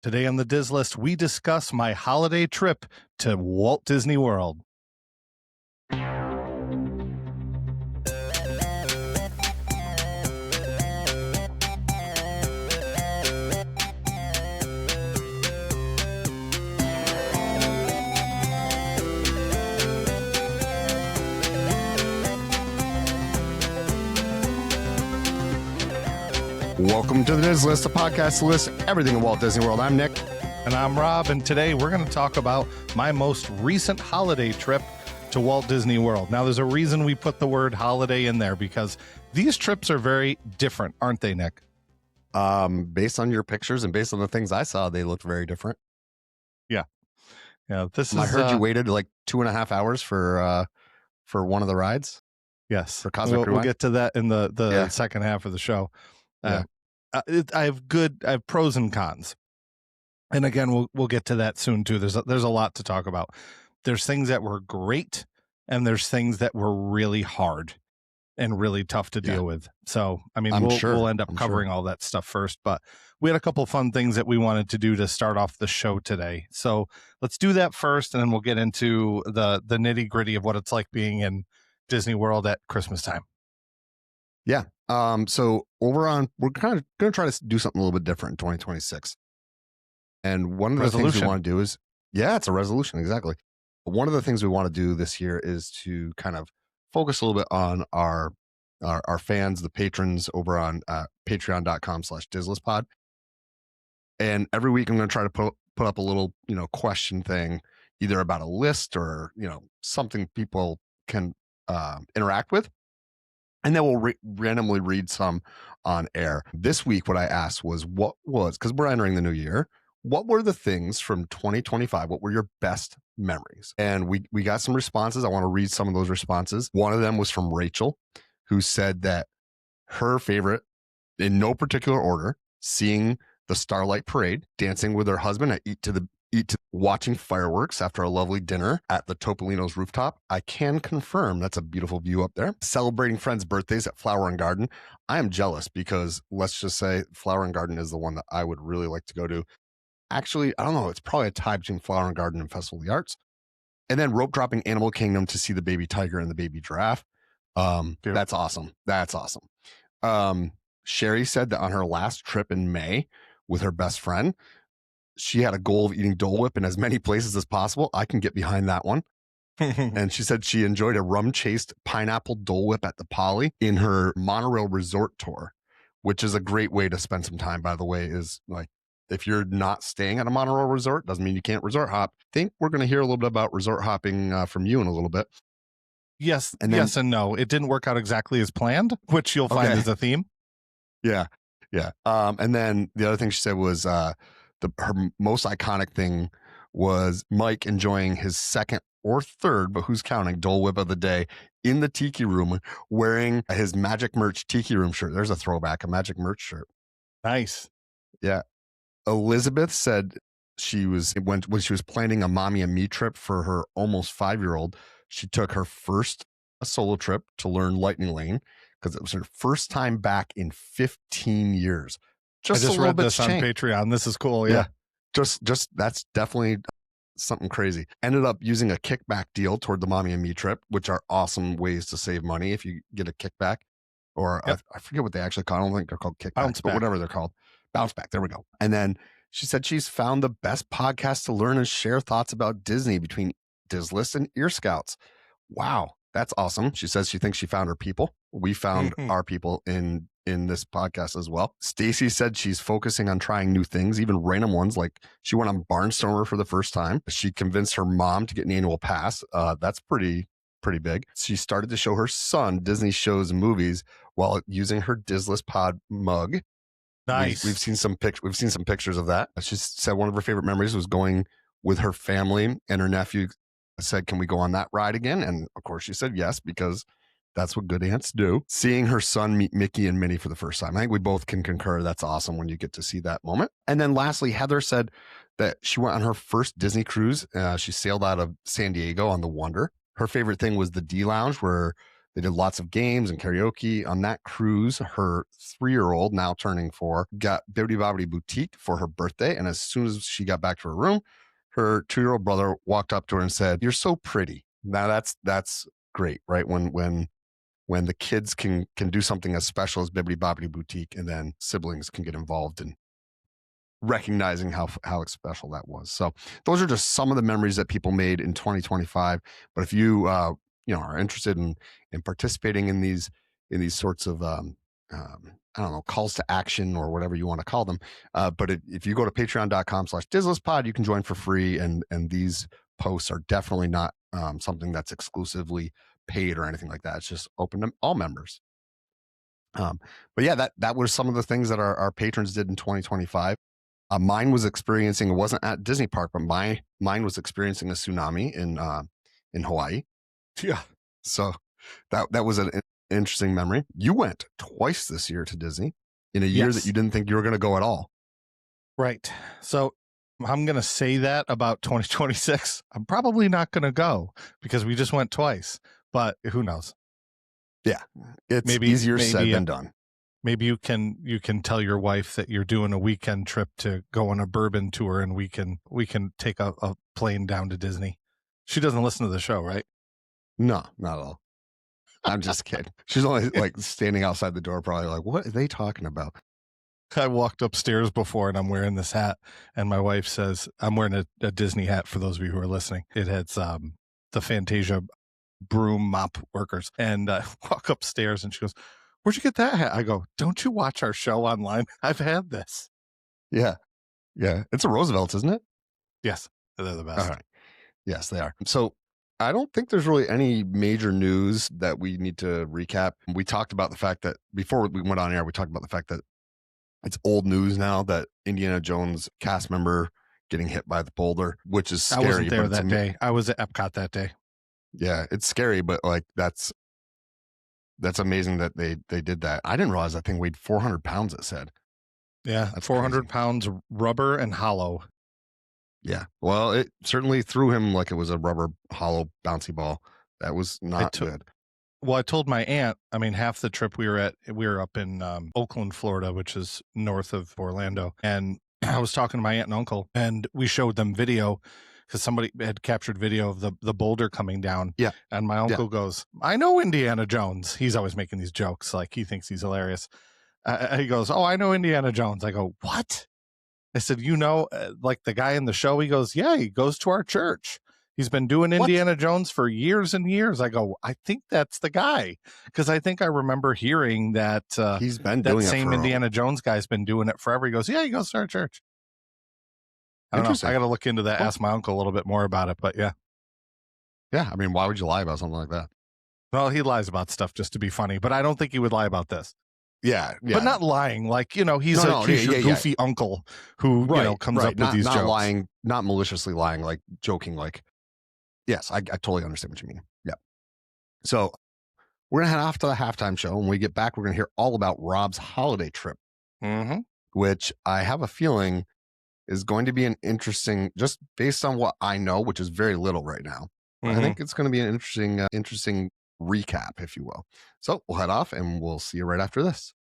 Today on the Diz List, we discuss my holiday trip to Walt Disney World. Welcome to the Diz List, a podcast to list everything in Walt Disney World. I'm Nick. And I'm Rob, and today we're going to talk about my most recent holiday trip to Walt Disney World. Now, there's a reason we put the word holiday in there, because these trips are very different, aren't they, Nick? Based on your pictures and based on the things I saw, they looked very different. Yeah. I heard you waited like 2.5 hours for one of the rides. Yes. For Cosmic we'll get to that in the second half of the show. I have pros and cons, and again we'll get to that soon too. There's a lot to talk about. There's things that were great, and there's things that were really hard and really tough to deal with. So I mean, we'll end up covering all that stuff first, but we had a couple fun things that we wanted to do to start off the show today. So let's do that first, and then we'll get into the nitty gritty of what it's like being in Disney World at Christmas time. Yeah. So we're kind of going to try to do something a little bit different in 2026. And one of the things we want to do is, it's a resolution. Exactly. But one of the things we want to do this year is to kind of focus a little bit on our fans, the patrons over on patreon.com/DizListPod. And every week I'm going to try to put up a little, question thing, either about a list or, something people can interact with. And then we'll randomly read some on air. This week, what I asked was, because we're entering the new year, what were the things from 2025? What were your best memories? And we got some responses. I want to read some of those responses. One of them was from Rachel, who said that her favorite, in no particular order, seeing the Starlight Parade, dancing with her husband at watching fireworks after a lovely dinner at the Topolino's rooftop. I can confirm that's a beautiful view up there. Celebrating friends' birthdays at Flower and Garden. I am jealous because let's just say Flower and Garden is the one that I would really like to go to. Actually, I don't know. It's probably a tie between Flower and Garden and Festival of the Arts. And then rope dropping Animal Kingdom to see the baby tiger and the baby giraffe. That's awesome. That's awesome. Sherry said that on her last trip in May with her best friend, she had a goal of eating Dole Whip in as many places as possible. I can get behind that one. And she said she enjoyed a rum-chased pineapple Dole Whip at the Poly in her monorail resort tour, which is a great way to spend some time, by the way, is like, if you're not staying at a monorail resort, doesn't mean you can't resort hop. I think we're going to hear a little bit about resort hopping from you in a little bit. Yes, yes and no. It didn't work out exactly as planned, which you'll find is a theme. Yeah. And then the other thing she said was her most iconic thing was Mike enjoying his second or third, but who's counting, Dole Whip of the day in the Tiki Room wearing his Magic Merch Tiki Room shirt. There's a throwback, a Magic Merch shirt. Nice. Yeah. Elizabeth said when she was planning a mommy and me trip for her almost 5-year-old, she took her first solo trip to learn Lightning Lane because it was her first time back in 15 years. I just read this on Patreon. This is cool. Yeah. Just that's definitely something crazy. Ended up using a kickback deal toward the mommy and me trip, which are awesome ways to save money if you get a kickback. Or I forget what they actually call. I don't think they're called kickbacks, but whatever they're called. Bounce back. There we go. And then she said she's found the best podcast to learn and share thoughts about Disney between Diz List and Ear Scouts. Wow, that's awesome. She says she thinks she found her people. We found our people in this podcast as well. Stacy said she's focusing on trying new things, even random ones. Like she went on Barnstormer for the first time. She convinced her mom to get an annual pass. That's pretty big. She started to show her son Disney shows and movies while using her Diz List Pod mug. Nice. We've seen some pictures of that. She said one of her favorite memories was going with her family, and her nephew said, "Can we go on that ride again?" And of course she said yes, because that's what good aunts do. Seeing her son meet Mickey and Minnie for the first time. I think we both can concur. That's awesome when you get to see that moment. And then lastly, Heather said that she went on her first Disney cruise. She sailed out of San Diego on the Wonder. Her favorite thing was the D Lounge, where They did lots of games and karaoke on that cruise. Her 3-year-old, now turning 4, got Bibbidi Bobbidi Boutique for her birthday. And as soon as she got back to her room, her 2-year-old brother walked up to her and said, "You're so pretty." Now that's great, right? When the kids can do something as special as Bibbidi Bobbidi Boutique, and then siblings can get involved in recognizing how special that was. So those are just some of the memories that people made in 2025. But if you are interested in participating in these sorts of I don't know, calls to action or whatever you want to call them, but if you go to patreon.com/DizListPod, you can join for free, and these posts are definitely not something that's exclusively paid or anything like that. It's just open to all members. But yeah, that was some of the things that our patrons did in 2025. Mine was experiencing, it wasn't at Disney Park, but mine was experiencing a tsunami in Hawaii. Yeah. So that was an interesting memory. You went twice this year to Disney in a year that you didn't think you were going to go at all. Right. So I'm going to say that about 2026. I'm probably not going to go because we just went twice, but who knows? Yeah. It's easier said than done. Maybe you can tell your wife that you're doing a weekend trip to go on a bourbon tour, and we can take a plane down to Disney. She doesn't listen to the show, right? No, not at all. I'm just kidding. She's only like standing outside the door, probably like, what are they talking about? I walked upstairs before and I'm wearing this hat, and my wife says, I'm wearing a Disney hat for those of you who are listening. It has the Fantasia broom mop workers, and I walk upstairs and she goes, "Where'd you get that hat?" I go, "Don't you watch our show online? I've had this." Yeah. It's a Roosevelt's, isn't it? Yes, they're the best. All right. Yes, they are. So I don't think there's really any major news that we need to recap. We talked about the fact that before we went on air, we talked about the fact that it's old news now that Indiana Jones cast member getting hit by the boulder, which is scary. I wasn't there that day. I was at Epcot that day. Yeah, it's scary, but like that's amazing that they did that. I didn't realize that thing weighed 400 pounds, it said. Yeah, that's 400 pounds rubber and hollow. Yeah, well, it certainly threw him like it was a rubber hollow bouncy ball. That was not good. Well, I told my aunt, I mean, half the trip we were up in Oakland, Florida, which is north of Orlando. And I was talking to my aunt and uncle, and we showed them video because somebody had captured video of the boulder coming down. Yeah. And my uncle goes, "I know Indiana Jones." He's always making these jokes. Like, he thinks he's hilarious. He goes, "Oh, I know Indiana Jones." I go, "What?" I said, like the guy in the show? He goes, "Yeah, he goes to our church. He's been doing Indiana Jones for years and years." I go, "I think that's the guy." Because I think I remember hearing that he's been that doing same Indiana Jones guy's been doing it forever. He goes, "Yeah, he goes to our church." I don't know. I got to look into that. Ask my uncle a little bit more about it. But yeah. Yeah. I mean, why would you lie about something like that? Well, he lies about stuff just to be funny, but I don't think he would lie about this. Yeah. But not lying. Like, he's your goofy uncle who, comes up with these jokes. Not lying, not maliciously lying, like joking, like, yes, I totally understand what you mean. Yeah. So we're going to head off to the halftime show. When we get back, we're going to hear all about Rob's holiday trip, which I have a feeling is going to be an interesting, just based on what I know, which is very little right now. I think it's going to be an interesting recap, if you will. So we'll head off and we'll see you right after this.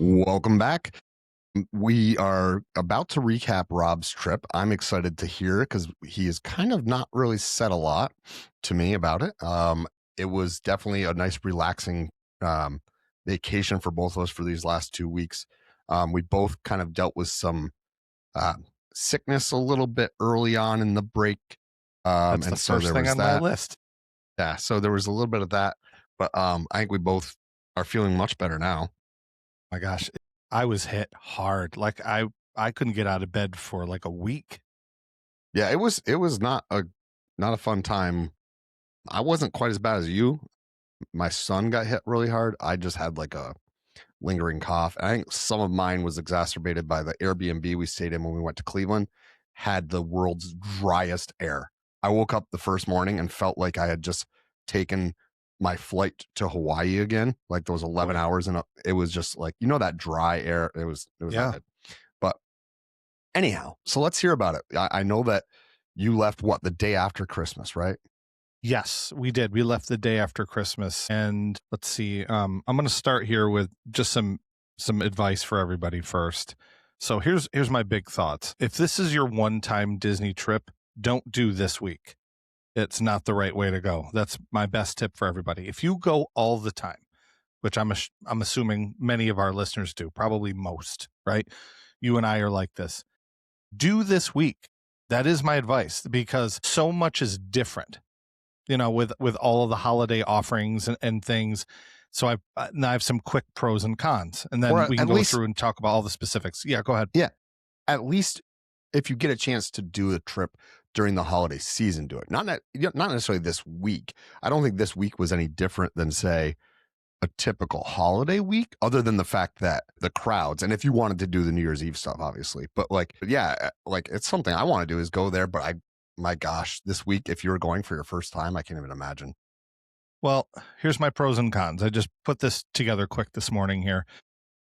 Welcome back. We are about to recap Rob's trip. I'm excited to hear because he has kind of not really said a lot to me about it. It was definitely a nice, relaxing vacation for both of us for these last 2 weeks. We both kind of dealt with some sickness a little bit early on in the break. That's the first thing on my list. Yeah, so there was a little bit of that, but I think we both are feeling much better now. My gosh, I was hit hard. Like I couldn't get out of bed for like a week. Yeah, it was not a fun time. I wasn't quite as bad as you. My son got hit really hard. I just had like a lingering cough. And I think some of mine was exacerbated by the Airbnb we stayed in when we went to Cleveland, had the world's driest air. I woke up the first morning and felt like I had just taken my flight to Hawaii again, like those 11 hours. And it was just like, that dry air. It was not good. But anyhow, so let's hear about it. I know that you left the day after Christmas, right? Yes, we did. We left the day after Christmas, and let's see. I'm going to start here with just some advice for everybody first. So here's my big thoughts. If this is your one-time Disney trip, don't do this week. It's not the right way to go. That's my best tip for everybody. If you go all the time, which I'm assuming many of our listeners do, probably most, right? You and I are like this. Do this week. That is my advice, because so much is different, with all of the holiday offerings and things. So I have some quick pros and cons, and then we can go through and talk about all the specifics. Yeah, go ahead. Yeah. At least if you get a chance to do a trip during the holiday season, do it. Not necessarily this week. I don't think this week was any different than, say, a typical holiday week, other than the fact that the crowds, and if you wanted to do the New Year's Eve stuff, obviously, but it's something I want to do, is go there. But my gosh, this week, if you were going for your first time, I can't even imagine. Well, here's my pros and cons. I just put this together quick this morning here.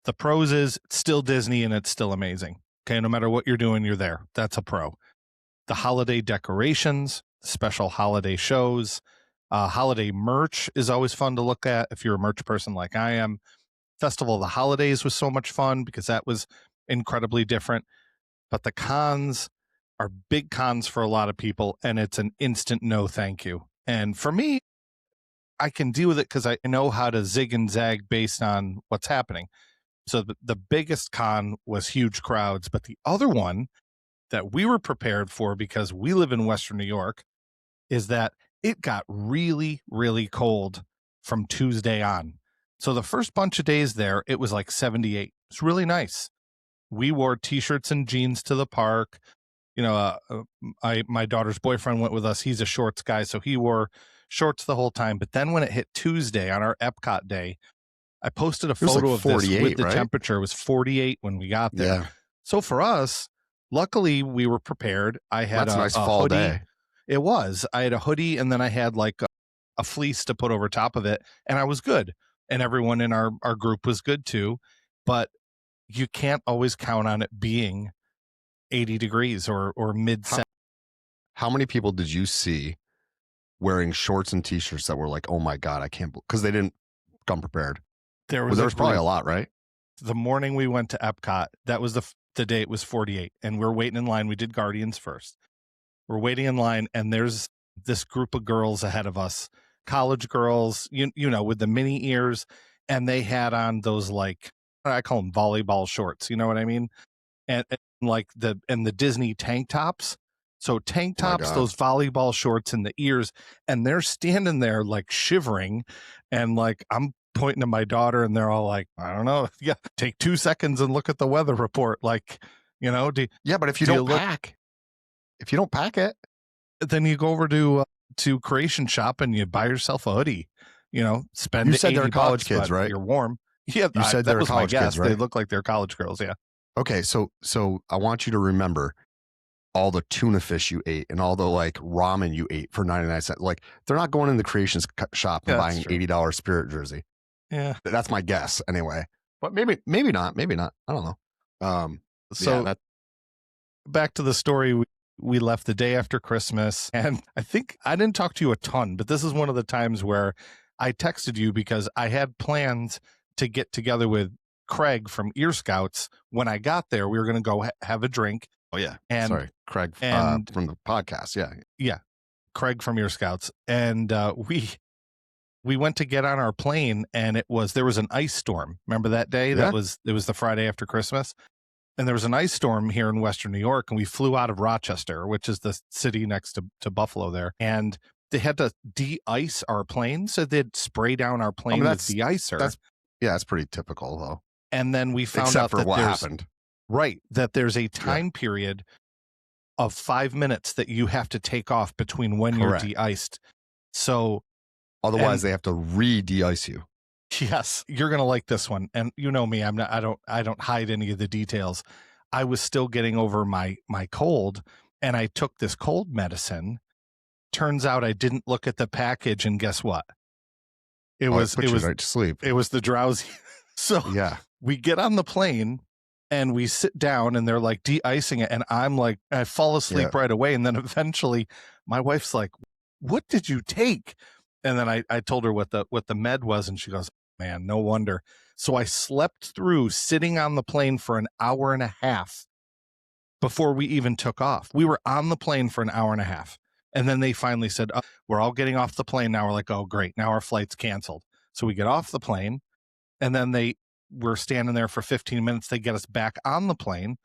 The pros is it's still Disney and it's still amazing. Okay, no matter what you're doing, you're there. That's a pro. The holiday decorations, special holiday shows, holiday merch is always fun to look at if you're a merch person like I am. Festival of the Holidays was so much fun because that was incredibly different. But the cons are big cons for a lot of people, and it's an instant no thank you. And for me, I can deal with it because I know how to zig and zag based on what's happening. So the biggest con was huge crowds, but the other one that we were prepared for, because we live in Western New York, is that it got really, really cold from Tuesday on. So the first bunch of days there, it was like 78. It's really nice. We wore t-shirts and jeans to the park. My daughter's boyfriend went with us. He's a shorts guy, so he wore shorts the whole time. But then when it hit Tuesday on our Epcot day, I posted a photo of this with the temperature. It was 48 when we got there. Yeah. So for us, luckily we were prepared. I had a nice fall hoodie. Day. It was. I had a hoodie, and then I had like a fleece to put over top of it, and I was good. And everyone in our group was good too. But you can't always count on it being 80 degrees or mid. How many people did you see wearing shorts and t-shirts that were like, oh my God, I can't, because they didn't come prepared? There was probably a lot, right? The morning we went to Epcot, that was the day it was 48, and we're waiting in line. We did Guardians first. We're waiting in line, and there's this group of girls ahead of us, college girls, with the mini ears, and they had on those, like, I call them volleyball shorts. You know what I mean? And like the Disney tank tops. So tank tops, those volleyball shorts, and the ears, and they're standing there like shivering, and like I'm pointing to my daughter, and they're all like, I don't know, yeah, take 2 seconds and look at the weather report, like, but if you don't pack it, then you go over to Creation Shop and you buy yourself a hoodie. Spend. You said they're college kids, right? You're warm. Yeah, you said they're college kids, right? They look like they're college girls. Yeah. Okay, so I want you to remember all the tuna fish you ate and all the like ramen you ate for 99 cents. Like, they're not going in the Creation Shop and buying $80 Spirit jersey. Yeah, that's my guess anyway. But maybe not. I don't know. Back to the story. We left the day after Christmas, and I think I didn't talk to you a ton, but this is one of the times where I texted you because I had plans to get together with Craig from Ear Scouts. When I got there, we were going to go have a drink. Oh yeah. Sorry, Craig from the podcast. Yeah. Craig from Ear Scouts. And we went to get on our plane, and there was an ice storm. Remember that day? Yeah. It was the Friday after Christmas. And there was an ice storm here in Western New York, and we flew out of Rochester, which is the city next to Buffalo there. And they had to de-ice our plane. So they'd spray down our plane with de-icer. That's pretty typical though. And then we found out that what happened. Right. That there's a time period of 5 minutes that you have to take off between when you're de-iced. So Otherwise, they have to de-ice you. Yes, you're gonna like this one, and you know me. I don't hide any of the details. I was still getting over my cold, and I took this cold medicine. Turns out I didn't look at the package, and guess what? It was right to sleep. It was the drowsy. So yeah, we get on the plane and we sit down, and they're like de-icing it, and I'm like, I fall asleep right away, and then eventually my wife's like, "What did you take?" And then I told her what the med was, and she goes, "Man, no wonder." So I slept through sitting on the plane for an hour and a half before we even took off. We were on the plane for an hour and a half. And then they finally said, "Oh, we're all getting off the plane now." We're like, "Oh, great. Now our flight's canceled." So we get off the plane, and then we're standing there for 15 minutes. They get us back on the plane,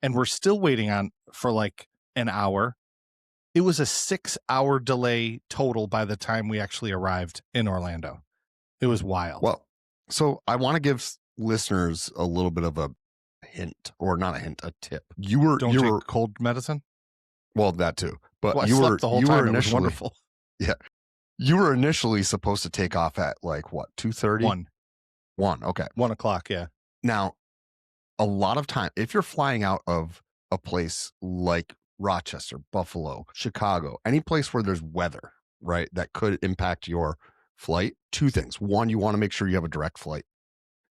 and we're still waiting on for like an hour. It was a 6-hour delay total by the time we actually arrived in Orlando. It was wild. Well, so I want to give listeners a little bit of a hint, or not a hint, a tip. You were take cold medicine. Well, that too, but I slept the whole time. It was wonderful. Yeah, you were initially supposed to take off at like what, 2:30? 1. Okay, 1 o'clock. Yeah. Now, a lot of time, if you're flying out of a place like Rochester, Buffalo, Chicago, any place where there's weather, right, that could impact your flight, two things. One, you want to make sure you have a direct flight,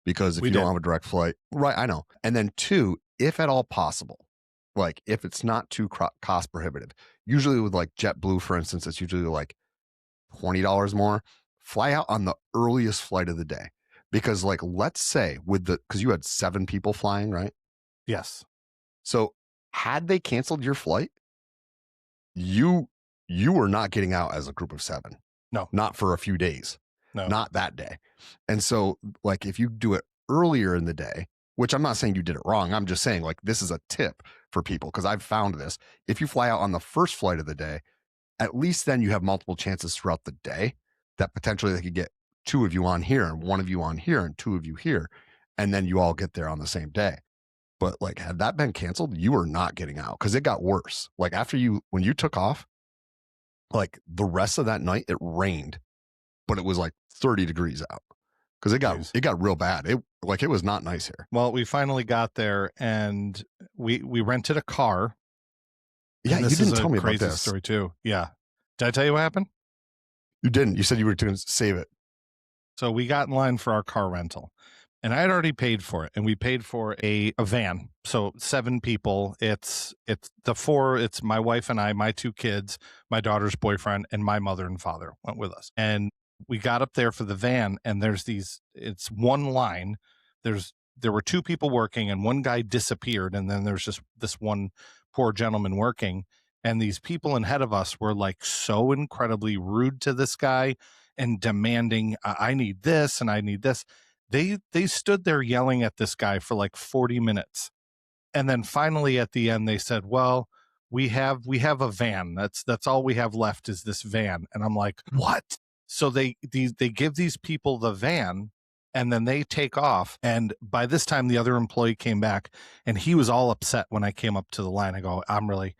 because if you don't have a direct flight, right, I know. And then two, if at all possible, like if it's not too cost prohibitive, usually with like JetBlue, for instance, it's usually like $20 more, fly out on the earliest flight of the day. Because like, let's say because you had 7 people flying, right? Yes. So had they canceled your flight, you were not getting out as a group of 7. No. Not for a few days. No. Not that day. And so like, if you do it earlier in the day, which I'm not saying you did it wrong, I'm just saying like, this is a tip for people, because I've found this. If you fly out on the first flight of the day, at least then you have multiple chances throughout the day that potentially they could get 2 of you on here and 1 of you on here and 2 of you here, and then you all get there on the same day. But like, had that been canceled, you were not getting out, because it got worse. Like when you took off, like the rest of that night, it rained, but it was like 30 degrees out, because it got real bad. It was not nice here. Well, we finally got there, and we rented a car. Yeah, you didn't tell me about this story too. Yeah, did I tell you what happened? You didn't. You said you were going to save it. So we got in line for our car rental, and I had already paid for it, and we paid for a van. So 7 people. It's my wife and I, my 2 kids, my daughter's boyfriend, and my mother and father went with us. And we got up there for the van, and it's one line. There were 2 people working, and one guy disappeared, and then there's just this one poor gentleman working. And these people ahead of us were like so incredibly rude to this guy and demanding, I need this and I need this. They stood there yelling at this guy for like 40 minutes. And then finally at the end, they said, "Well, we have a van. That's all we have left is this van." And I'm like, "What?" So they give these people the van, and then they take off. And by this time, the other employee came back, and he was all upset when I came up to the line. I go, I'm really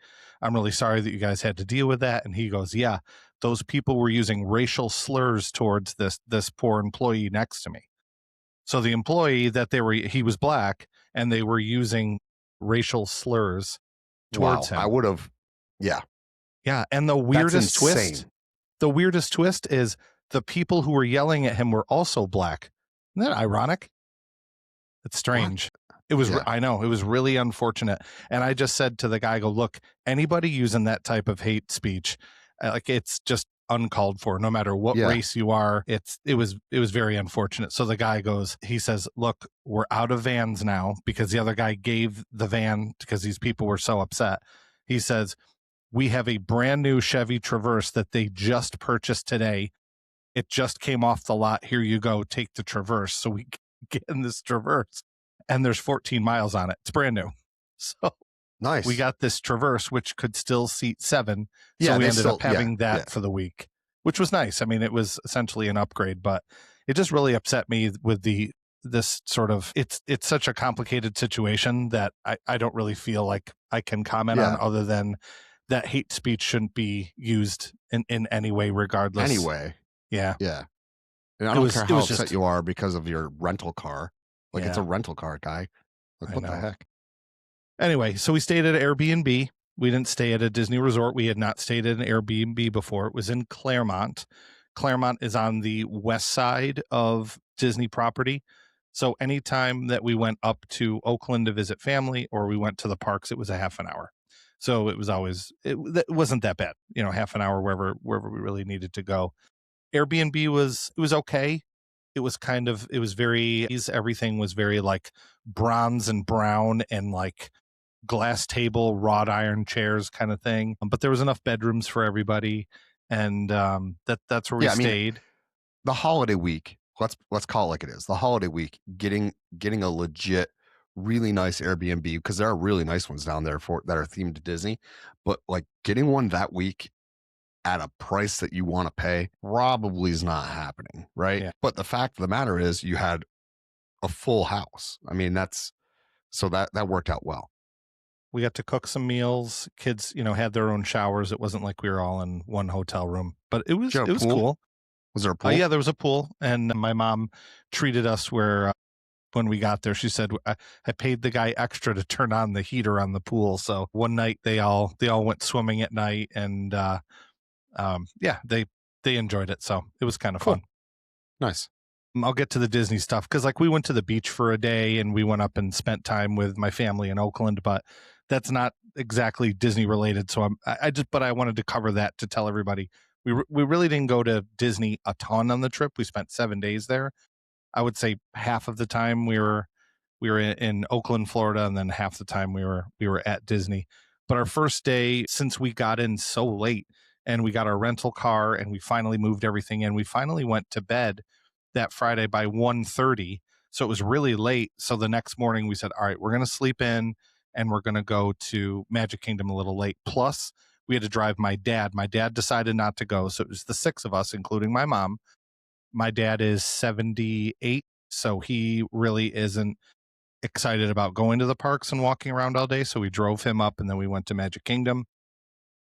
sorry that you guys had to deal with that. And he goes, "Yeah, those people were using racial slurs towards this poor employee next to me." So the employee he was black, and they were using racial slurs towards him. I would have, yeah. Yeah. And the weirdest twist is the people who were yelling at him were also black. Isn't that ironic? It's strange. What? It was, I know, it was really unfortunate. And I just said to the guy, "Look, anybody using that type of hate speech, like, it's just uncalled for, no matter what race you are." It was very unfortunate. So the guy he says, "Look, we're out of vans now," because the other guy gave the van because these people were so upset. He says, "We have a brand new Chevy Traverse that they just purchased today. It just came off the lot. Here you go. Take the Traverse." So we get in this Traverse, and there's 14 miles on it. It's brand new. So nice. We got this Traverse, which could still seat 7. So we ended up having that for the week, which was nice. I mean, it was essentially an upgrade, but it just really upset me with this sort of, it's such a complicated situation that I don't really feel like I can comment on, other than that hate speech shouldn't be used in any way, regardless. Anyway. Yeah. Yeah. And I don't care It how was upset just you are because of your rental car. Like, it's a yeah, rental car, guy. Like, I what the know. heck? Anyway, so we stayed at Airbnb. We didn't stay at a Disney resort. We had not stayed at an Airbnb before. It was in Claremont. Claremont is on the west side of Disney property. So anytime that we went up to Oakland to visit family or we went to the parks, it was a half an hour. So it was always it wasn't that bad, half an hour wherever we really needed to go. Airbnb was okay. It was very everything was very like bronze and brown and like glass table, wrought iron chairs kind of thing. But there was enough bedrooms for everybody, and that's where we Yeah, I mean, stayed. the holiday week, let's call it like it is. The holiday week, getting a legit, really nice Airbnb, because there are really nice ones down there for that are themed to Disney, but like getting one that week at a price that you want to pay probably is not happening, right? Yeah, But the fact of the matter is you had a full house. I mean, that worked out well. we got to cook some meals. Kids, had their own showers. It wasn't like we were all in one hotel room, but it Did you was have it a was pool? cool. Was there a pool? Yeah, there was a pool, and my mom treated us where when we got there, she said I paid the guy extra to turn on the heater on the pool. So one night they all went swimming at night, and yeah, they enjoyed it. So it was kind of Cool. fun. Nice. I'll get to the Disney stuff because like we went to the beach for a day and we went up and spent time with my family in Oakland, but that's not exactly Disney related. So but I wanted to cover that to tell everybody we really didn't go to Disney a ton on the trip. We spent 7 days there. I would say half of the time we were in Oakland, Florida, and then half the time we were at Disney. But our first day, since we got in so late and we got our rental car and we finally moved everything in, we finally went to bed that Friday by 1:30. So it was really late. So the next morning we said, all right, we're going to sleep in and we're going to go to Magic Kingdom a little late. Plus, we had to drive my dad. My dad decided not to go. So it was the six of us, including my mom. My dad is 78, so he really isn't excited about going to the parks and walking around all day. So we drove him up and then we went to Magic Kingdom.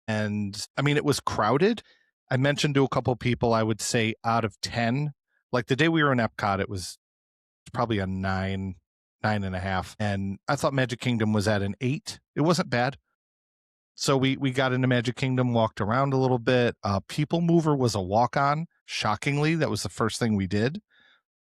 And I mean, it was crowded. I mentioned to a couple people, I would say out of 10, like the day we were in Epcot, it was probably a 9.5. And I thought Magic Kingdom was at an 8. It wasn't bad. So we got into Magic Kingdom, walked around a little bit. People Mover was a walk on. Shockingly, that was the first thing we did.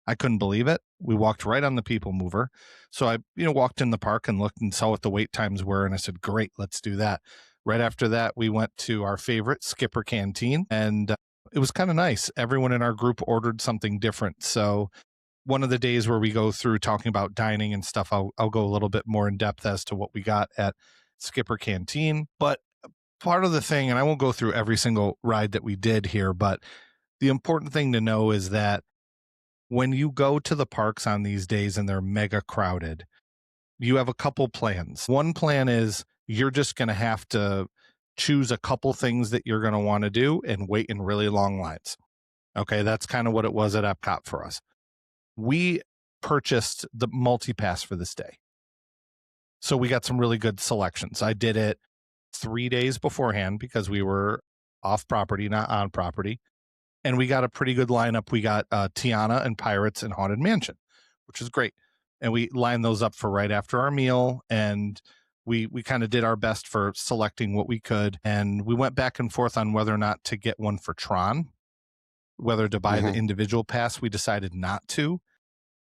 I couldn't believe it. We walked right on the People Mover. So I, walked in the park and looked and saw what the wait times were. And I said, great, let's do that. Right after that, we went to our favorite Skipper Canteen and it was kind of nice. Everyone in our group ordered something different. So one of the days where we go through talking about dining and stuff, I'll go a little bit more in depth as to what we got at Skipper Canteen. But part of the thing, and I won't go through every single ride that we did here, but the important thing to know is that when you go to the parks on these days and they're mega crowded, you have a couple plans. One plan is you're just going to have to choose a couple things that you're going to want to do and wait in really long lines. Okay, that's kind of what it was at Epcot for us. We purchased the multi-pass for this day. So we got some really good selections. I did it 3 days beforehand because we were off property, not on property. And we got a pretty good lineup. We got Tiana and Pirates and Haunted Mansion, which is great. And we lined those up for right after our meal. And we kind of did our best for selecting what we could. And we went back and forth on whether or not to get one for Tron, whether to buy the individual pass. We decided not to.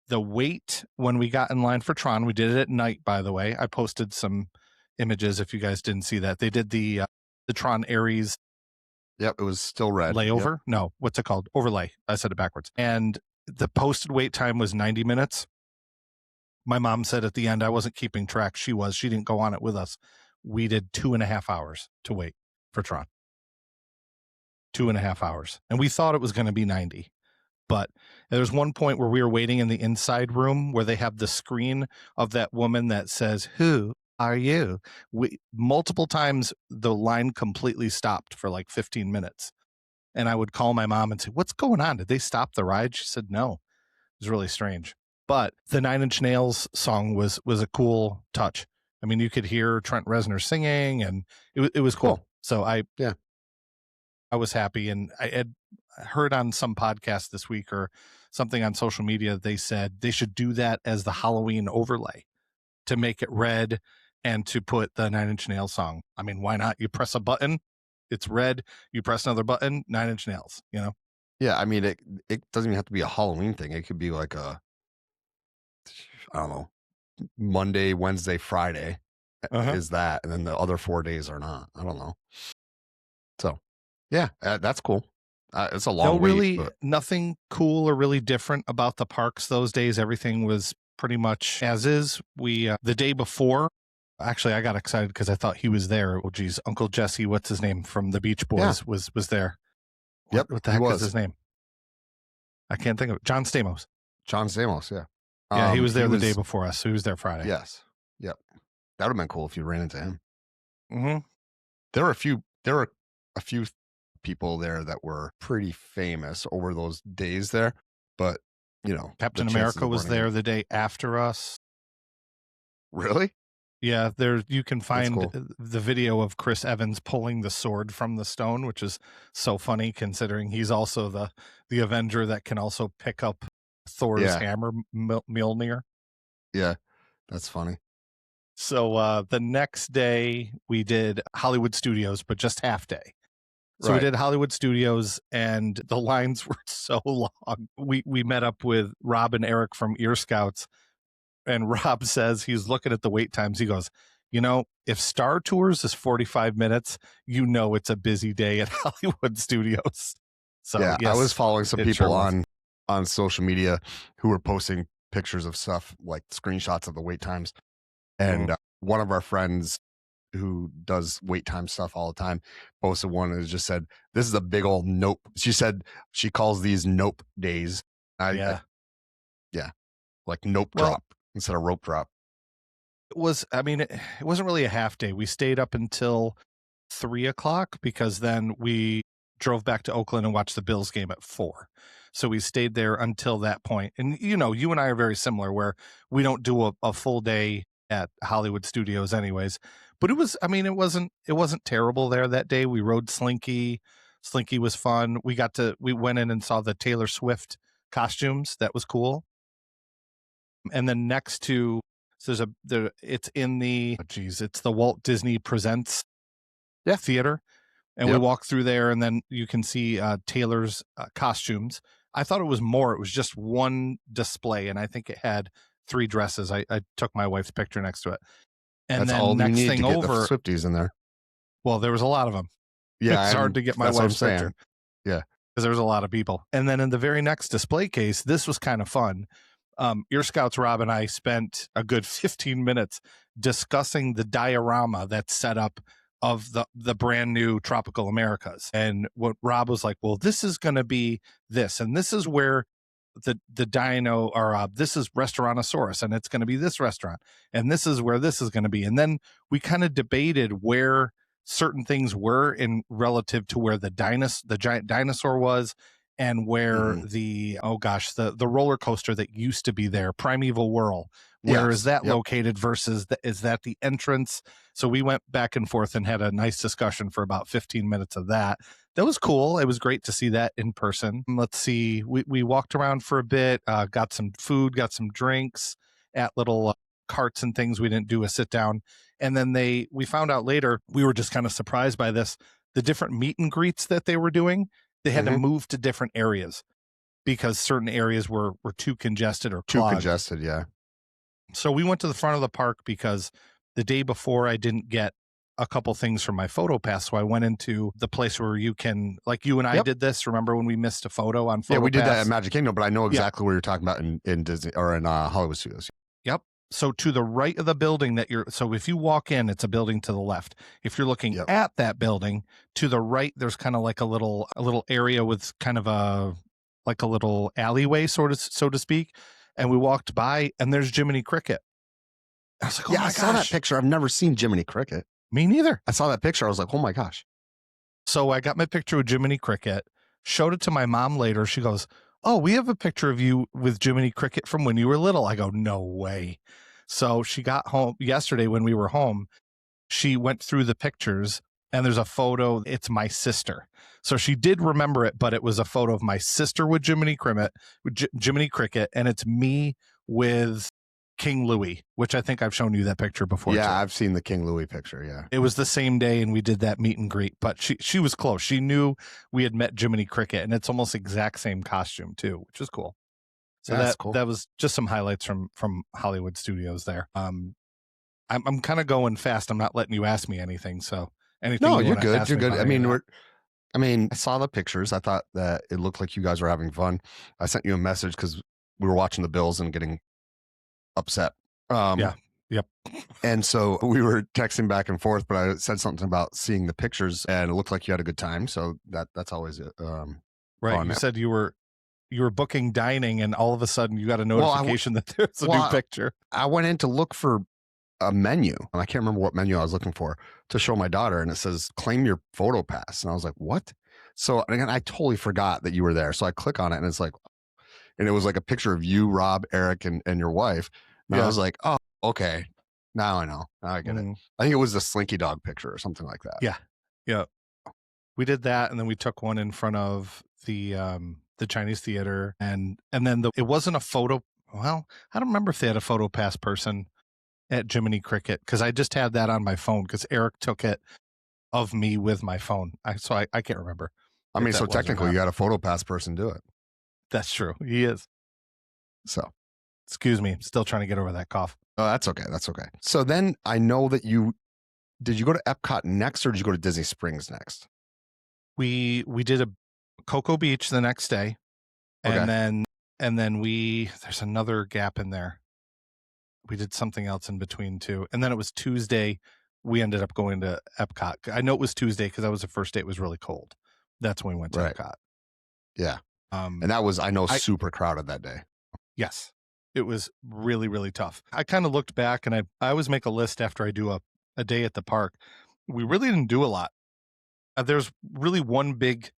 The wait when we got in line for Tron, we did it at night, by the way. I posted some images if you guys didn't see that. They did the Tron Aries. Yep, it was still red. Layover? Yep. No, what's it called? Overlay. I said it backwards. And the posted wait time was 90 minutes. My mom said at the end, I wasn't keeping track. She was. She didn't go on it with us. We did 2.5 hours to wait for Tron. 2.5 hours. And we thought it was going to be 90. But there was one point where we were waiting in the inside room where they have the screen of that woman that says, "Who are you?" Multiple times the line completely stopped for like 15 minutes. And I would call my mom and say, "What's going on? Did they stop the ride?" She said, "No." It was really strange. But the Nine Inch Nails song was a cool touch. I mean, you could hear Trent Reznor singing and it was cool. So I I was happy. And I had heard on some podcast this week or something on social media, they said they should do that as the Halloween overlay to make it red and to put the Nine Inch Nails song. I mean, why not? You press a button, it's red. You press another button, Nine Inch Nails, you know? Yeah, I mean, it doesn't even have to be a Halloween thing. It could be like I don't know, Monday, Wednesday, Friday is that, and then the other 4 days are not. I don't know. So, yeah, that's cool. It's a long wait, but nothing cool or really different about the parks those days. Everything was pretty much as is. We the day before, actually, I got excited because I thought he was there. Oh, geez, Uncle Jesse, what's his name from the Beach Boys, was there. Yep, what the heck was his name? I can't think of it. John Stamos. John Stamos, yeah. Yeah, he was there the day before us, so he was there Friday. Yes. Yep. That would have been cool if you ran into him. Mm-hmm. There were a few people there that were pretty famous over those days there, but you know, Captain America was there the day after us. Really? Yeah, there you can find the video of Chris Evans pulling the sword from the stone, which is so funny considering he's also the Avenger that can also pick up Thor's hammer, Mjolnir. Yeah, that's funny. So the next day we did Hollywood Studios, but just half day. So we did Hollywood Studios, and the lines were so long. We met up with Rob and Eric from Ear Scouts, and Rob says he's looking at the wait times. He goes, you know, if Star Tours is 45 minutes, you know it's a busy day at Hollywood Studios. So yeah, yes, I was following some people on social media who were posting pictures of stuff like screenshots of the wait times. And one of our friends who does wait time stuff all the time posted one and just said, this is a big old nope. She said she calls these nope days. Yeah. Like nope drop instead of rope drop. It wasn't really a half day. We stayed up until 3:00 because then we drove back to Oakland and watched the Bills game at 4. So we stayed there until that point. And you know, you and I are very similar where we don't do a full day at Hollywood Studios anyways. But it wasn't terrible there that day. We rode Slinky. Slinky was fun. We went in and saw the Taylor Swift costumes. That was cool. And then next to it's the Walt Disney Presents theater. And we walk through there, and then you can see Taylor's costumes. I thought it was more. It was just one display, and I think it had 3 dresses. I took my wife's picture next to it. And that's then all next you need thing to get over, the Swifties in there. Well, there was a lot of them. Yeah, it's hard to get my wife's picture. Yeah, because there was a lot of people. And then in the very next display case, this was kind of fun. Ear Scouts Rob and I spent a good 15 minutes discussing the diorama that's set up of the brand new Tropical Americas. And what Rob was like, well, this is going to be this, and this is where the dino, or this is Restaurantosaurus, and it's going to be this restaurant, and this is where this is going to be. And then we kind of debated where certain things were in relative to where the giant dinosaur was, and where the roller coaster that used to be there, Primeval Whirl, where is that located versus is that the entrance? So we went back and forth and had a nice discussion for about 15 minutes of that. That was cool. It was great to see that in person. Let's see. We walked around for a bit, got some food, got some drinks at little carts and things. We didn't do a sit down. And then we found out later, we were just kind of surprised by this, the different meet and greets that they were doing. They had to move to different areas because certain areas were too congested or clogged. Too congested, yeah. So we went to the front of the park because the day before I didn't get a couple things from my photo pass. So I went into the place where you can, like you and I did this. Remember when we missed a photo on photo we did pass? that at Magic Kingdom, but I know exactly what you're talking about in Disney or in Hollywood Studios. Yep. So to the right of the building so if you walk in, it's a building to the left. If you're looking at that building, to the right, there's kind of like a little area with kind of a little alleyway, so to speak. And we walked by, and there's Jiminy Cricket. I was like, oh my gosh. I saw that picture. I've never seen Jiminy Cricket. Me neither. I saw that picture. I was like, oh my gosh. So I got my picture with Jiminy Cricket, showed it to my mom later. She goes, oh, we have a picture of you with Jiminy Cricket from when you were little. I go, no way. So she got home yesterday when we were home. She went through the pictures and there's a photo. It's my sister. So she did remember it, but it was a photo of my sister with Jiminy Cricket, and it's me with King Louis, which I think I've shown you that picture before. Yeah, too. I've seen the King Louis picture. Yeah, it was the same day, and we did that meet and greet. But she was close. She knew we had met Jiminy Cricket, and it's almost exact same costume too, which was cool. So that's cool. That was just some highlights from Hollywood Studios there. I'm kind of going fast. I'm not letting you ask me anything. So anything? No, you're good. You're good. I mean, I saw the pictures. I thought that it looked like you guys were having fun. I sent you a message because we were watching the Bills and getting upset. Yeah. Yep. And so we were texting back and forth, but I said something about seeing the pictures, and it looked like you had a good time. So that's always right. Fun. You said you were booking dining, and all of a sudden you got a notification that there's a new picture. I went in to look for a menu, and I can't remember what menu I was looking for to show my daughter, and it says claim your photo pass, and I was like, what? So again, I totally forgot that you were there. So I click on it, and it's like, and it was like a picture of you, Rob, Eric, and your wife. And I was like, oh, okay, now I know. Now I get it. I think it was the Slinky Dog picture or something like that. Yeah. We did that, and then we took one in front of the Chinese theater, and then it wasn't a photo. Well, I don't remember if they had a photo pass person at Jiminy Cricket, because I just had that on my phone because Eric took it of me with my phone. I can't remember. I mean, so technically you had a photo pass person do it. That's true. He is. So, excuse me. Still trying to get over that cough. Oh, that's okay. That's okay. So then I know that did you go to Epcot next, or did you go to Disney Springs next? We did a Cocoa Beach the next day. Okay. And then there's another gap in there. We did something else in between too. And then it was Tuesday. We ended up going to Epcot. I know it was Tuesday because that was the first day it was really cold. That's when we went to Epcot. Yeah. And that was, I know, super crowded that day. Yes. It was really, really tough. I kind of looked back, and I always make a list after I do a day at the park. We really didn't do a lot. There's really one big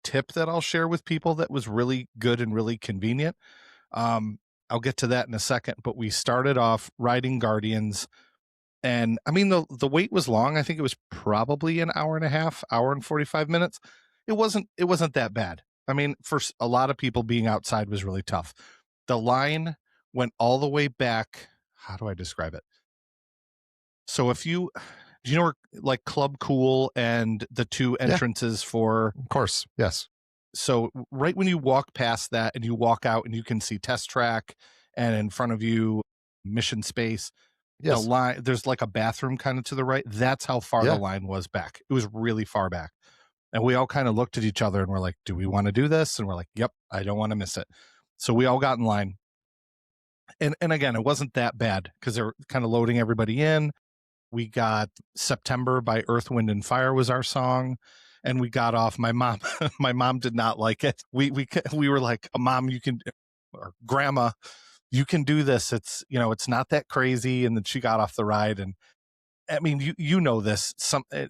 tip that I'll share with people that was really good and really convenient. I'll get to that in a second, but we started off riding Guardians, and I mean, the wait was long. I think it was probably an hour and a half, hour and 45 minutes. It wasn't that bad. I mean, for a lot of people, being outside was really tough. The line went all the way back. How do I describe it? So do you know where, like, Club Cool and the two entrances for? Of course. Yes. So right when you walk past that and you walk out, and you can see Test Track, and in front of you, Mission Space. Yes. The line, there's like a bathroom kind of to the right. That's how far the line was back. It was really far back. And we all kind of looked at each other and we're like, do we want to do this? And we're like, yep, I don't want to miss it. So we all got in line. And again, it wasn't that bad because they're kind of loading everybody in. We got September by Earth, Wind, and Fire was our song. And we got off. My mom did not like it. We were like, Mom, you can, or Grandma, you can do this. It's, it's not that crazy. And then she got off the ride. And I mean, you know this.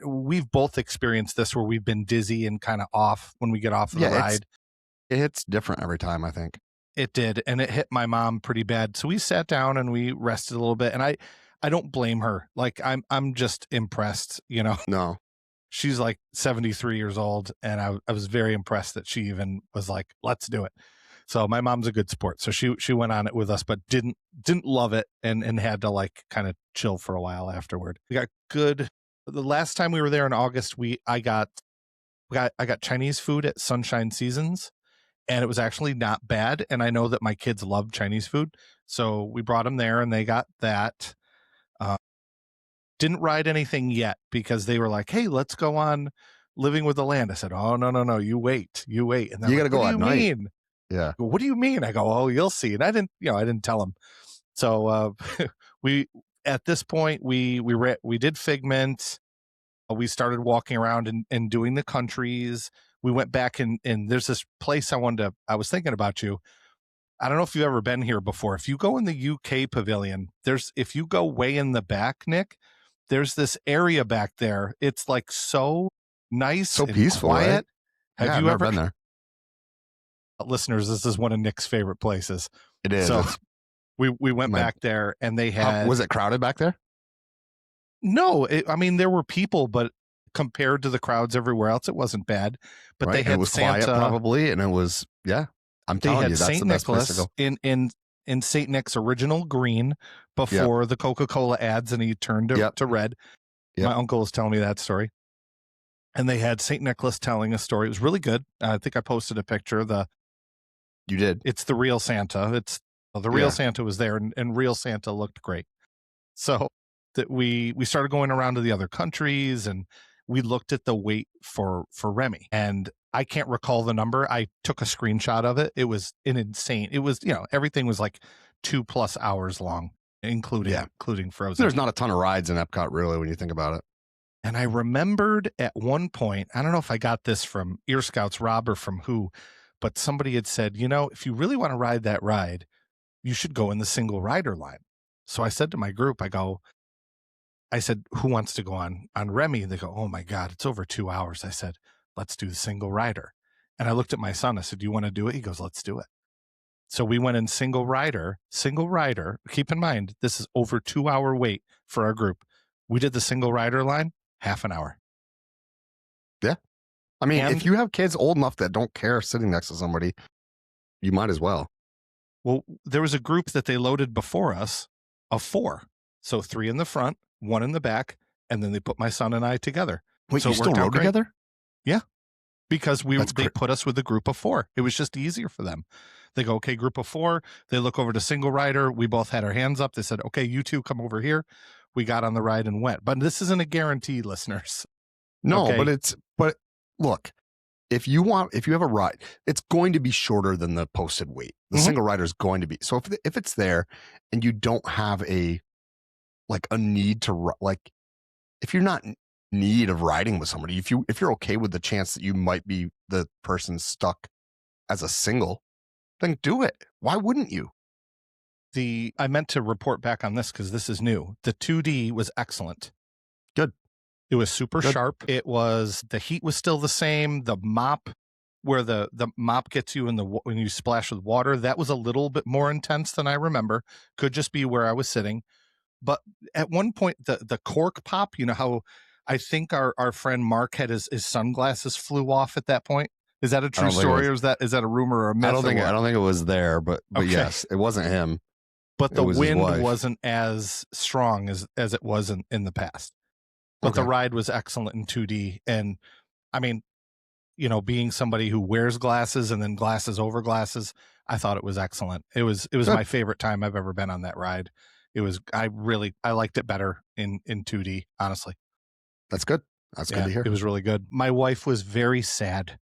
We've both experienced this where we've been dizzy and kind of off when we get off of the ride. It hits different every time, I think. It did, and it hit my mom pretty bad. So we sat down and we rested a little bit. And I don't blame her. Like, I'm just impressed. No. She's like 73 years old, and I was very impressed that she even was like, let's do it. So my mom's a good sport. So she went on it with us, but didn't love it, and had to like kind of chill for a while afterward. We got good. The last time we were there in August, I got Chinese food at Sunshine Seasons, and it was actually not bad. And I know that my kids love Chinese food, so we brought them there, and they got that. Didn't ride anything yet because they were like, hey, let's go on Living with the Land. I said, oh, no, you wait. And you got to go at night. Mean? Yeah. What do you mean? I go, oh, you'll see. And I didn't tell them. So we, at this point, we did Figment. We started walking around and doing the countries. We went back and there's this place I was thinking about you. I don't know if you've ever been here before. If you go in the UK pavilion, if you go way in the back, Nick, there's this area back there. It's like so nice, so and peaceful, quiet. Right? Have you ever been there? Listeners, this is one of Nick's favorite places. It is. So we went back there, and they had. Was it crowded back there? No, I mean, there were people, but compared to the crowds everywhere else, it wasn't bad. But right. they And it had was quiet Santa, probably, and it was I'm they telling had you, that's Saint the best place to Nicholas go. in Saint Nick's original green Yep. before the Coca-Cola ads and he turned to red. Yep. My uncle was telling me that story. And they had Saint Nicholas telling a story. It was really good. I think I posted a picture. You did. It's the real Santa. The real Santa was there, and real Santa looked great. So that we started going around to the other countries, and we looked at the wait for Remy. And I can't recall the number. I took a screenshot of it. It was an insane. It was, everything was like 2+ hours long, including Frozen. There's not a ton of rides in Epcot, really, when you think about it. And I remembered at one point, I don't know if I got this from Ear Scouts Rob or from who, but somebody had said, if you really want to ride that ride, you should go in the single rider line. So I said to my group, I said, who wants to go on Remy? And they go, oh my God, it's over 2 hours. I said, let's do the single rider. And I looked at my son. I said, do you want to do it? He goes, let's do it. So we went in single rider. Keep in mind, this is over 2 hour wait for our group. We did the single rider line, half an hour. Yeah. I mean, if you have kids old enough that don't care sitting next to somebody, you might as well. Well, there was a group that they loaded before us of 4. So 3 in the front, 1 in the back, and then they put my son and I together. Wait, so you still rode together? Yeah. Because they put us with a group of 4. It was just easier for them. They go, okay, group of 4. They look over to single rider. We both had our hands up. They said, okay, you two come over here. We got on the ride and went. But this isn't a guarantee, listeners. No, okay? but look, if you have a ride, it's going to be shorter than the posted wait. The single rider is going to be. So if it's there and you don't have a need to, if you're not in need of riding with somebody, if you're okay with the chance that you might be the person stuck as a single, then do it. Why wouldn't you? I meant to report back on this because this is new. The 2D was excellent. Good. It was super sharp. The heat was still the same. The mop, where the mop gets you when you splash with water, that was a little bit more intense than I remember. Could just be where I was sitting. But at one point, the cork pop, how I think our friend Mark had his sunglasses flew off at that point. Is that a true story, or is that a rumor or a myth? I don't think it was there, but okay. Yes, it wasn't him. But the wind wasn't as strong as it was in the past. But the ride was excellent in 2D. And I mean, being somebody who wears glasses and then glasses over glasses, I thought it was excellent. It was my favorite time I've ever been on that ride. I liked it better in 2D, honestly. That's good. That's good to hear. It was really good. My wife was very sad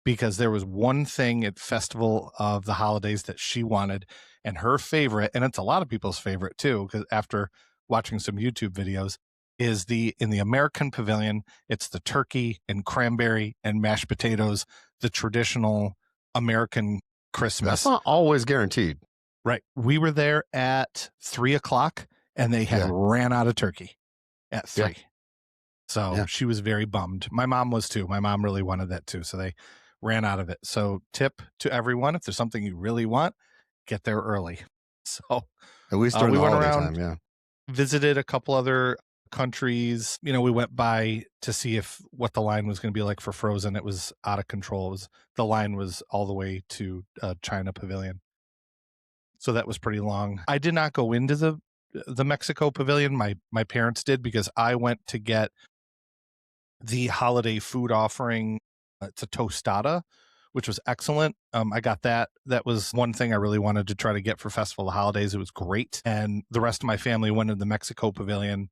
because there was one thing at Festival of the Holidays that she wanted, and her favorite, and it's a lot of people's favorite too, because after watching some YouTube videos, is in the American Pavilion, it's the turkey and cranberry and mashed potatoes, the traditional American Christmas. That's not always guaranteed. Right. We were there at 3:00 and they had ran out of turkey at 3. Yeah. So she was very bummed. My mom was too. My mom really wanted that too. So they ran out of it. So tip to everyone, if there's something you really want, get there early. So at least during the holiday time, visited a couple other countries. We went by to see what the line was going to be like for Frozen. It was out of control. The line was all the way to China Pavilion. So that was pretty long. I did not go into the Mexico Pavilion. My parents did, because I went to get the holiday food offering. It's a tostada, which was excellent. I got that. That was one thing I really wanted to try to get for Festival of the Holidays. It was great. And the rest of my family went to the Mexico Pavilion.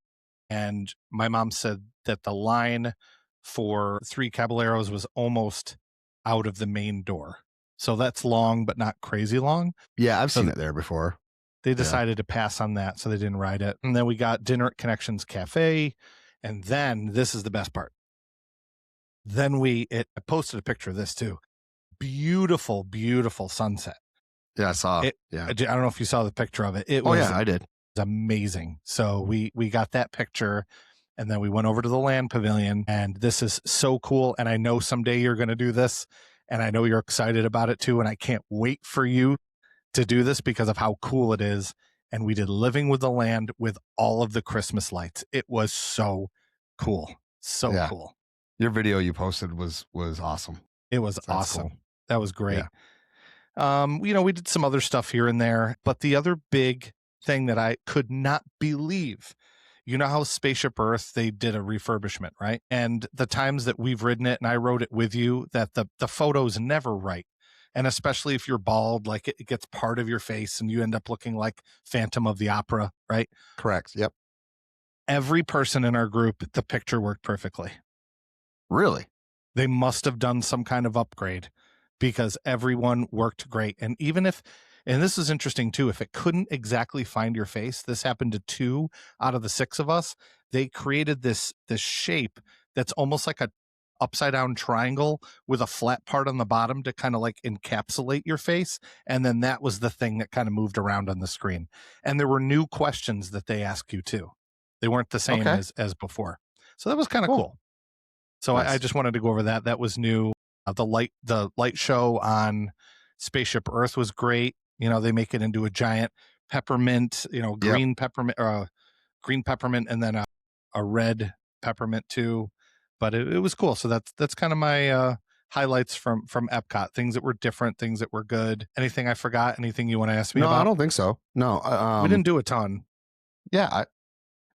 And my mom said that the line for Three Caballeros was almost out of the main door. So that's long, but not crazy long. Yeah, I've seen it there before. They decided to pass on that, so they didn't ride it. And then we got dinner at Connections Cafe. And then this is the best part. Then I posted a picture of this too. Beautiful, beautiful sunset. Yeah, I saw it. Yeah. I don't know if you saw the picture of it. I did. It was amazing. So we got that picture, and then we went over to the Land Pavilion, and this is so cool. And I know someday you're going to do this, and I know you're excited about it too. And I can't wait for you to do this because of how cool it is. And we did Living with the Land with all of the Christmas lights. It was so cool. So cool. Your video you posted was awesome. It was That's awesome. cool. That was great. Yeah. We did some other stuff here and there, but the other big thing that I could not believe, you know how Spaceship Earth, they did a refurbishment, right? And the times that we've ridden it and I rode it with you, that the photo's never right. And especially if you're bald, like it gets part of your face and you end up looking like Phantom of the Opera, right? Correct. Yep. Every person in our group, the picture worked perfectly. Really? They must have done some kind of upgrade because everyone worked great. And even if, and this is interesting too, if it couldn't exactly find your face, this happened to 2 out of the 6 of us. They created this shape that's almost like a upside down triangle with a flat part on the bottom to kind of like encapsulate your face. And then that was the thing that kind of moved around on the screen. And there were new questions that they asked you too. They weren't the same as before. So that was kind of cool. So nice. I just wanted to go over that. That was new. The light show on Spaceship Earth was great. They make it into a giant peppermint, green peppermint, green peppermint, and then a red peppermint too. But it was cool. So that's kind of my highlights from Epcot. Things that were different, things that were good. Anything I forgot? Anything you want to ask me about? No, I don't think so. No, we didn't do a ton. Yeah,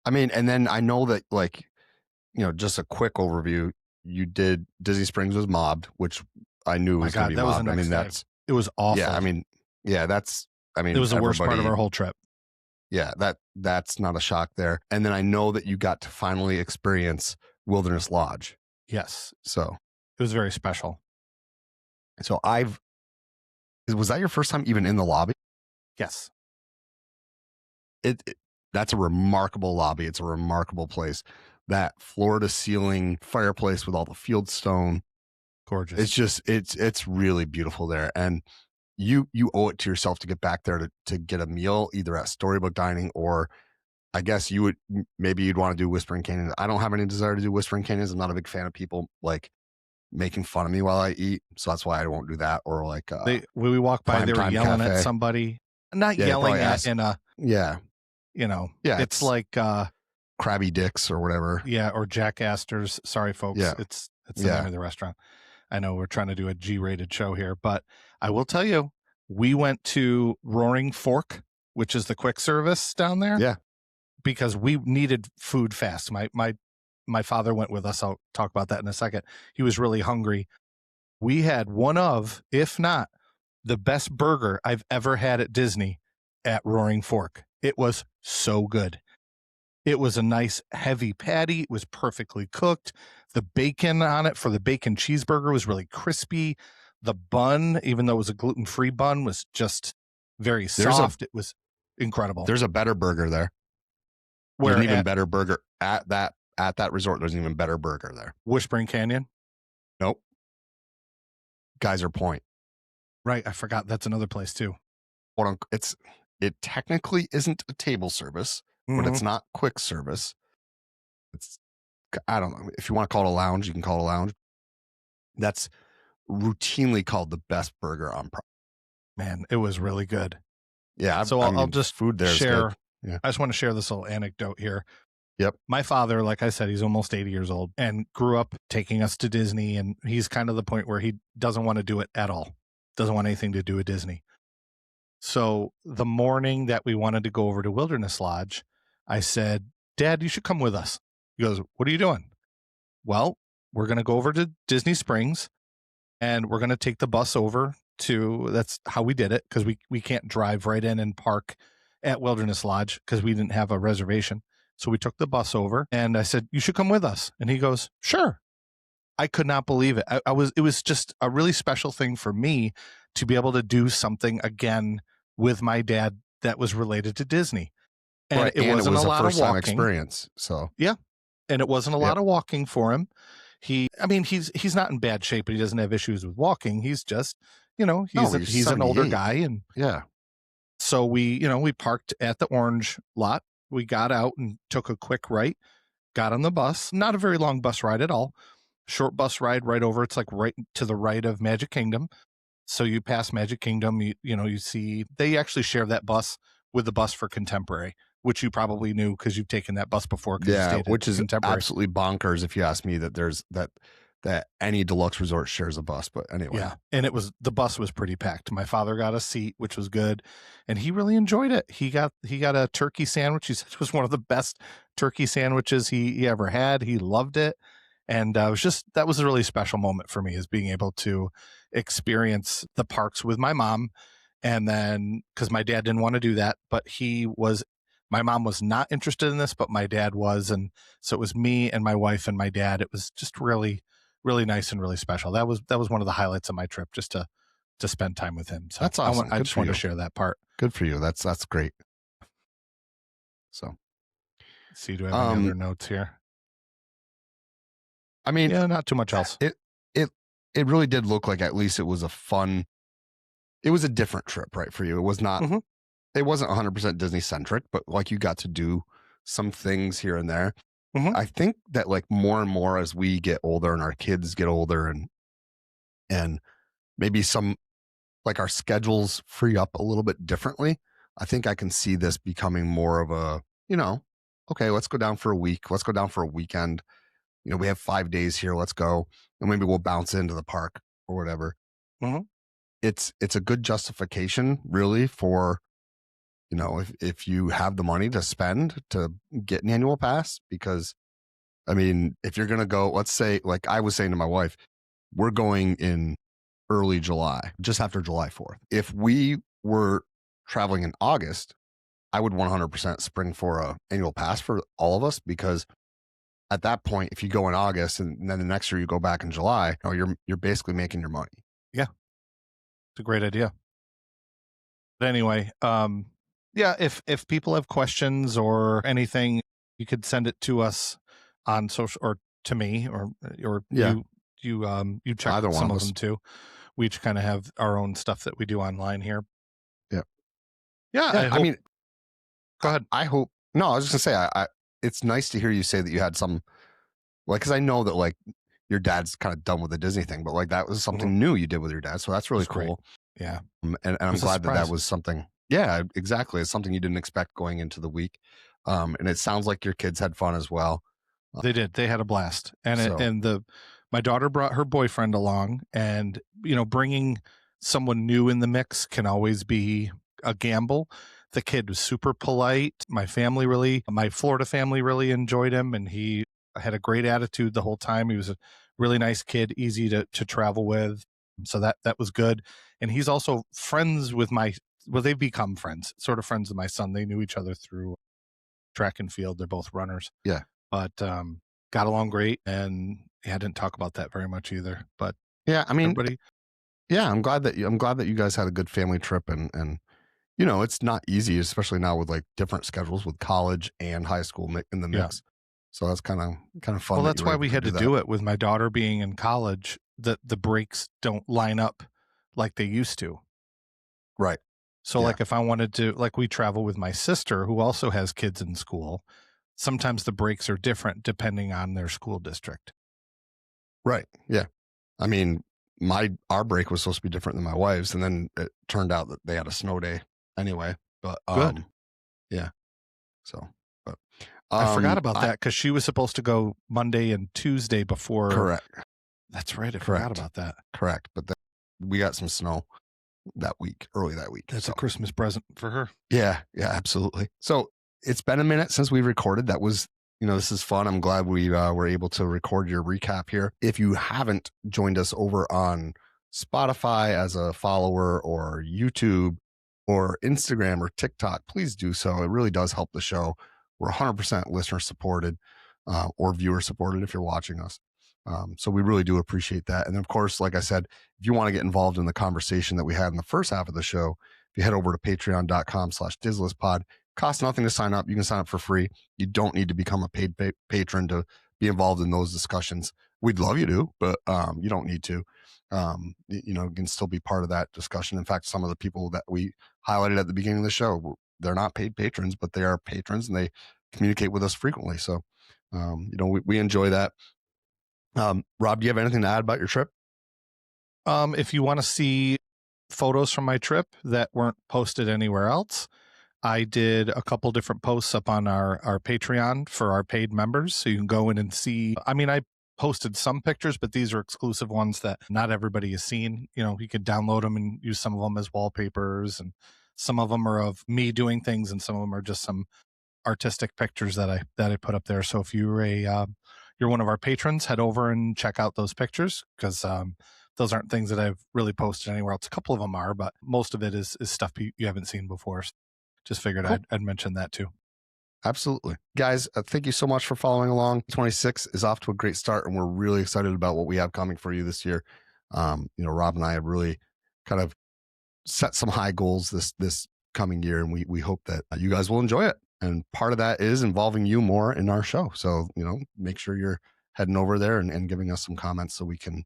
I mean, and then I know that just a quick overview. You did Disney Springs was mobbed, which I knew was going to be mobbed. I mean, it was awful. Yeah, I mean, it was the worst part of our whole trip. Yeah, that's not a shock there. And then I know that you got to finally experience Wilderness Lodge. Yes. So it was very special. So was that your first time even in the lobby? Yes. That's a remarkable lobby. It's a remarkable place. That floor to ceiling fireplace with all the field stone. Gorgeous. It's just, it's really beautiful there. And you owe it to yourself to get back there to get a meal, either at Storybook Dining or I guess you'd want to do Whispering Canyons. I don't have any desire to do Whispering Canyons. I'm not a big fan of people like making fun of me while I eat. So that's why I won't do that. Or like, we walk by, they were yelling at somebody, not yelling at in a, it's like, Krabby Dicks or whatever. Yeah. Or Jack Astor's. Sorry, folks. Yeah. It's the name of the restaurant. I know we're trying to do a G-rated show here, but I will tell you, we went to Roaring Fork, which is the quick service down there. Yeah. Because we needed food fast. My father went with us. I'll talk about that in a second. He was really hungry. We had one of, if not the best burger I've ever had at Disney at Roaring Fork. It was so good. It was a nice heavy patty. It was perfectly cooked. The bacon on it for the bacon cheeseburger was really crispy. The bun, even though it was a gluten-free bun, was just very soft. It was incredible. There's a better burger there. There's an even better burger at that resort. There's an even better burger there. Whispering Canyon? Nope. Geyser Point. Right. I forgot. That's another place too. It technically isn't a table service, but it's not quick service. I don't know. If you want to call it a lounge, you can call it a lounge. That's routinely called the best burger on property. Man, it was really good. Yeah. So I'll just food there share. Yeah. I just want to share this little anecdote here. Yep. My father, like I said, he's almost 80 years old and grew up taking us to Disney. And he's kind of the point where he doesn't want to do it at all. Doesn't want anything to do with Disney. So the morning that we wanted to go over to Wilderness Lodge, I said, Dad, you should come with us. He goes, what are you doing? Well, we're going to go over to Disney Springs and we're going to take the bus over that's how we did it. Cause we can't drive right in and park at Wilderness Lodge because we didn't have a reservation. So we took the bus over and I said, you should come with us. And he goes, sure. I could not believe it. It was just a really special thing for me to be able to do something again with my dad that was related to Disney. And right. It wasn't a lot of walking experience. So yeah. And it wasn't a lot of walking for him. He's not in bad shape, but he doesn't have issues with walking. He's just, he's an older guy. And yeah. So we parked at the orange lot. We got out and took a quick right, got on the bus, not a very long bus ride at all. Short bus ride right over. It's like right to the right of Magic Kingdom. So you pass Magic Kingdom, you see, they actually share that bus with the bus for Contemporary. which you probably knew because you've taken that bus before because you Yeah, stayed at which is Contemporary. absolutely bonkers if you ask me, that there's that any deluxe resort shares a bus. But anyway. Yeah, and the bus was pretty packed. My father got a seat, which was good, and he really enjoyed it. He got a turkey sandwich. He said it was one of the best turkey sandwiches he ever had. He loved it, and that was a really special moment for me, is being able to experience the parks with my mom. And then, because my dad didn't want to do that, but my mom was not interested in this, but my dad was, and so it was me and my wife and my dad. It was just really, really nice and really special. That was one of the highlights of my trip, just to spend time with him. So That's awesome. I just wanted to share that part. Good for you. That's great. So, see, do I have any other notes here? I mean, yeah, not too much else. It really did look like, at least it was it was a different trip, right, for you. It was not, it wasn't 100% Disney centric, but like, you got to do some things here and there. I think that, like, more and more as we get older and our kids get older, and maybe some, like, our schedules free up a little bit differently, I think I can see this becoming more of a, okay, let's go down for a week. Let's go down for a weekend. We have 5 days here. Let's go. And maybe we'll bounce into the park or whatever. It's a good justification, really, for, if you have the money to spend to get an annual pass. Because, I mean, if you're going to go, let's say, like I was saying to my wife, we're going in early July, just after July 4th. If we were traveling in August, I would 100% spring for a annual pass for all of us, because at that point, if you go in August and then the next year you go back in July, you're basically making your money. Yeah, it's a great idea. But anyway, yeah, if people have questions or anything, you could send it to us on social, or to me, or Yeah. you check Either some one of us. them too. We each kind of have our own stuff that we do online here. Yeah. Yeah. I mean, go ahead. I hope. No, I was just gonna say, it's nice to hear you say that you had some, like, because I know that, like, your dad's kind of done with the Disney thing, but, like, that was something new you did with your dad, so that's really cool. Great. Yeah, and I'm glad that was something. Yeah, exactly. It's something you didn't expect going into the week, and it sounds like your kids had fun as well. They did. They had a blast, and my daughter brought her boyfriend along, and bringing someone new in the mix can always be a gamble. The kid was super polite. My Florida family really enjoyed him, and he had a great attitude the whole time. He was a really nice kid, easy to travel with. So that was good. And he's also friends with they've become friends, sort of friends with my son. They knew each other through track and field. They're both runners. Yeah. But got along great, and I didn't talk about that very much either. But yeah, I mean, everybody. Yeah, I'm glad that you guys had a good family trip, and it's not easy, especially now with, like, different schedules with college and high school in the mix. Yeah. So that's kind of fun. Well, that's why we had to do it with my daughter being in college. The breaks don't line up like they used to. Right. So, like, if I wanted to, like, we travel with my sister who also has kids in school. Sometimes the breaks are different depending on their school district. Right. Yeah. I mean, our break was supposed to be different than my wife's, and then it turned out that they had a snow day anyway. But good. Yeah. So, but I forgot about that, because she was supposed to go Monday and Tuesday before. Correct. That's right. I forgot about that. Correct. But we got some snow early that week. That's a Christmas present for her. Yeah. Yeah, absolutely. So it's been a minute since we recorded. That was, this is fun. I'm glad we were able to record your recap here. If you haven't joined us over on Spotify as a follower, or YouTube, or Instagram, or TikTok, please do so. It really does help the show. We're 100% listener supported, or viewer supported if you're watching us. So we really do appreciate that. And of course, like I said, if you want to get involved in the conversation that we had in the first half of the show, if you head over to patreon.com/DizListPod, costs nothing to sign up. You can sign up for free. You don't need to become a paid patron to be involved in those discussions. We'd love you to, but you don't need to. You can still be part of that discussion. In fact, some of the people that we highlighted at the beginning of the show, they're not paid patrons, but they are patrons, and they communicate with us frequently. So, we enjoy that. Rob, do you have anything to add about your trip? If you want to see photos from my trip that weren't posted anywhere else, I did a couple different posts up on our Patreon for our paid members. So you can go in and see. I mean, I posted some pictures, but these are exclusive ones that not everybody has seen. You know, you could download them and use some of them as wallpapers, and some of them are of me doing things, and some of them are just some artistic pictures that I put up there. So if you're you're one of our patrons, head over and check out those pictures, because those aren't things that I've really posted anywhere else. A couple of them are, but most of it is stuff you haven't seen before. So just figured cool. I'd mention that too. Absolutely. Guys, thank you so much for following along. 26 is off to a great start, and we're really excited about what we have coming for you this year. Rob and I have really kind of set some high goals this coming year, and we hope that you guys will enjoy it. And part of that is involving you more in our show. So, make sure you're heading over there and giving us some comments so we can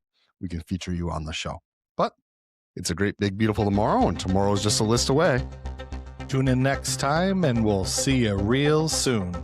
feature you on the show. But it's a great, big, beautiful tomorrow, and tomorrow is just a list away. Tune in next time, and we'll see you real soon.